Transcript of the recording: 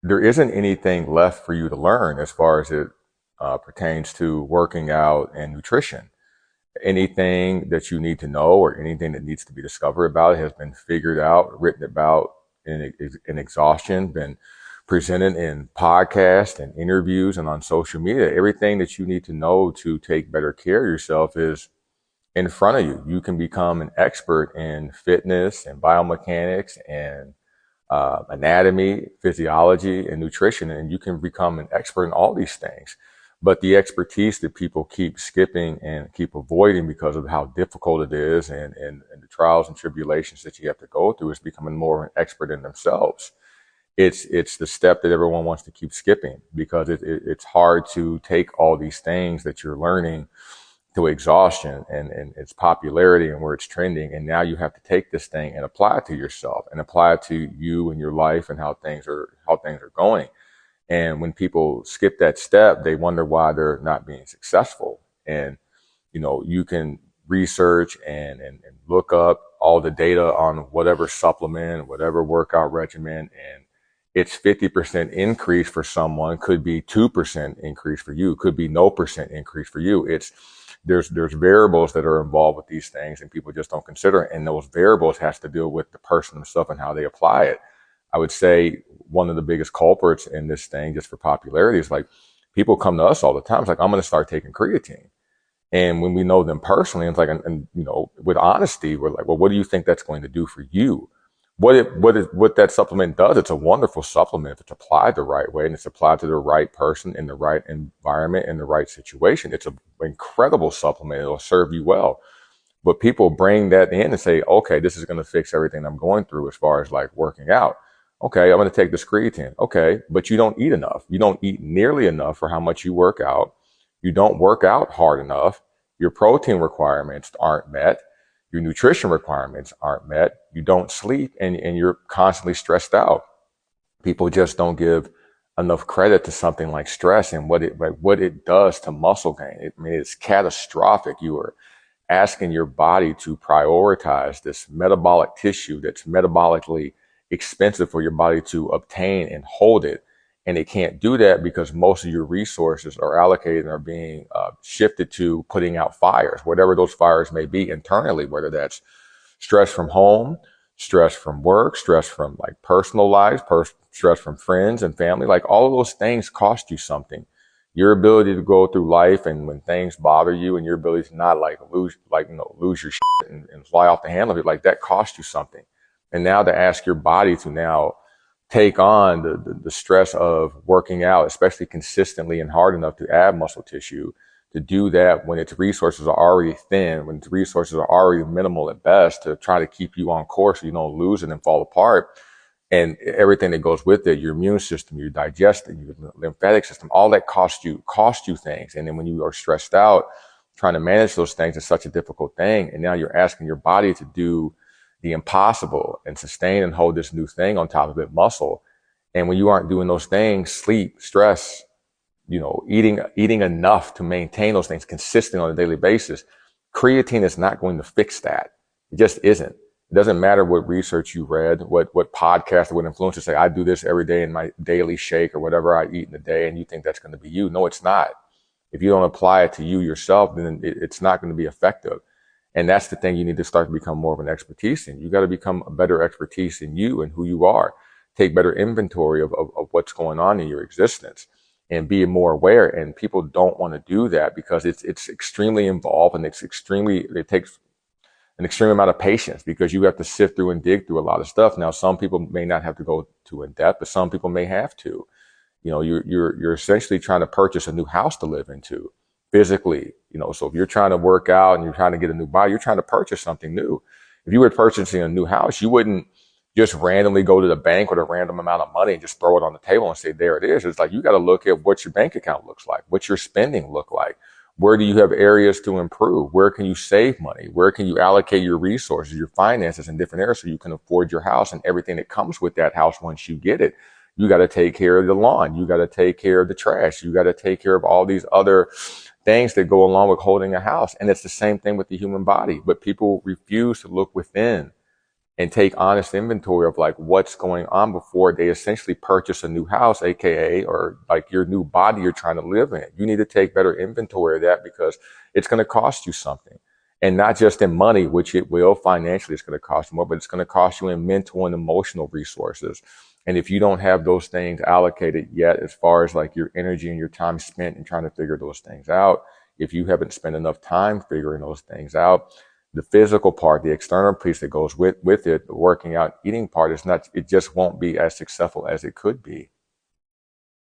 there isn't anything left for you to learn as far as it pertains to working out and nutrition. Anything that you need to know or anything that needs to be discovered about it has been figured out, written about in exhaustion, been presented in podcasts and interviews and on social media. Everything that you need to know to take better care of yourself is in front of you. You can become an expert in fitness and biomechanics and anatomy, physiology, and nutrition, and you can become an expert in all these things. But the expertise that people keep skipping and keep avoiding because of how difficult it is and the trials and tribulations that you have to go through is becoming more of an expert in themselves. It's the step that everyone wants to keep skipping because it's hard to take all these things that you're learning to exhaustion and its popularity and where it's trending. And now you have to take this thing and apply it to yourself and apply it to you and your life and how things are going. And when people skip that step, they wonder why they're not being successful. And, you can research and look up all the data on whatever supplement, whatever workout regimen, and it's 50% increase for someone, could be 2% increase for you, could be no percent increase for you. There's variables that are involved with these things and people just don't consider it. And those variables has to deal with the person themselves and how they apply it. I would say one of the biggest culprits in this thing, just for popularity, is like people come to us all the time. It's like, I'm going to start taking creatine. And when we know them personally, it's like, and with honesty, we're like, well, what do you think that's going to do for you? What that supplement does, it's a wonderful supplement if it's applied the right way and it's applied to the right person in the right environment, in the right situation. It's an incredible supplement. It'll serve you well. But people bring that in and say, okay, this is going to fix everything I'm going through as far as like working out. Okay, I'm going to take this creatine. Okay, but you don't eat enough. You don't eat nearly enough for how much you work out. You don't work out hard enough. Your protein requirements aren't met. Your nutrition requirements aren't met. You don't sleep and you're constantly stressed out. People just don't give enough credit to something like stress and what it does to muscle gain. It's catastrophic. You are asking your body to prioritize this metabolic tissue that's metabolically expensive for your body to obtain and hold it. And it can't do that because most of your resources are allocated and are being shifted to putting out fires, whatever those fires may be internally, whether that's stress from home, stress from work, stress from like personal lives, stress from friends and family. Like all of those things cost you something. Your ability to go through life and when things bother you and your ability to not lose your shit and fly off the handle of it, like that cost you something. And now to ask your body to now take on the stress of working out, especially consistently and hard enough to add muscle tissue, to do that when its resources are already thin, when its resources are already minimal at best, to try to keep you on course so you don't lose it and fall apart. And everything that goes with it, your immune system, your digestion, your lymphatic system, all that cost you things. And then when you are stressed out, trying to manage those things is such a difficult thing. And now you're asking your body to do the impossible and sustain and hold this new thing on top of it, muscle. And when you aren't doing those things, sleep, stress, eating enough to maintain those things consistently on a daily basis, creatine is not going to fix that. It just isn't. It doesn't matter what research you read, what podcast or what influencers say, I do this every day in my daily shake or whatever I eat in a day, and you think that's going to be you. No, it's not. If you don't apply it to you yourself, then it's not going to be effective. And that's the thing you need to start to become more of an expertise in. You got to become a better expertise in you and who you are. Take better inventory of what's going on in your existence and be more aware. And people don't want to do that because it's extremely involved and it takes an extreme amount of patience because you have to sift through and dig through a lot of stuff. Now, some people may not have to go too in depth, but some people may have to. You're essentially trying to purchase a new house to live into. Physically, so if you're trying to work out and you're trying to get a new body, you're trying to purchase something new. If you were purchasing a new house, you wouldn't just randomly go to the bank with a random amount of money and just throw it on the table and say, there it is. It's like, you got to look at what your bank account looks like, what your spending look like. Where do you have areas to improve? Where can you save money? Where can you allocate your resources, your finances in different areas so you can afford your house and everything that comes with that house once you get it? You got to take care of the lawn. You got to take care of the trash. You got to take care of all these other things that go along with holding a house. And it's the same thing with the human body, but people refuse to look within and take honest inventory of like what's going on before they essentially purchase a new house, aka, or like your new body you're trying to live in. You need to take better inventory of that because it's going to cost you something. And not just in money, which it will financially, it's going to cost you more, but it's going to cost you in mental and emotional resources. And if you don't have those things allocated yet, as far as like your energy and your time spent in trying to figure those things out, if you haven't spent enough time figuring those things out, the physical part, the external piece that goes with it, the working out, eating part is not, it just won't be as successful as it could be.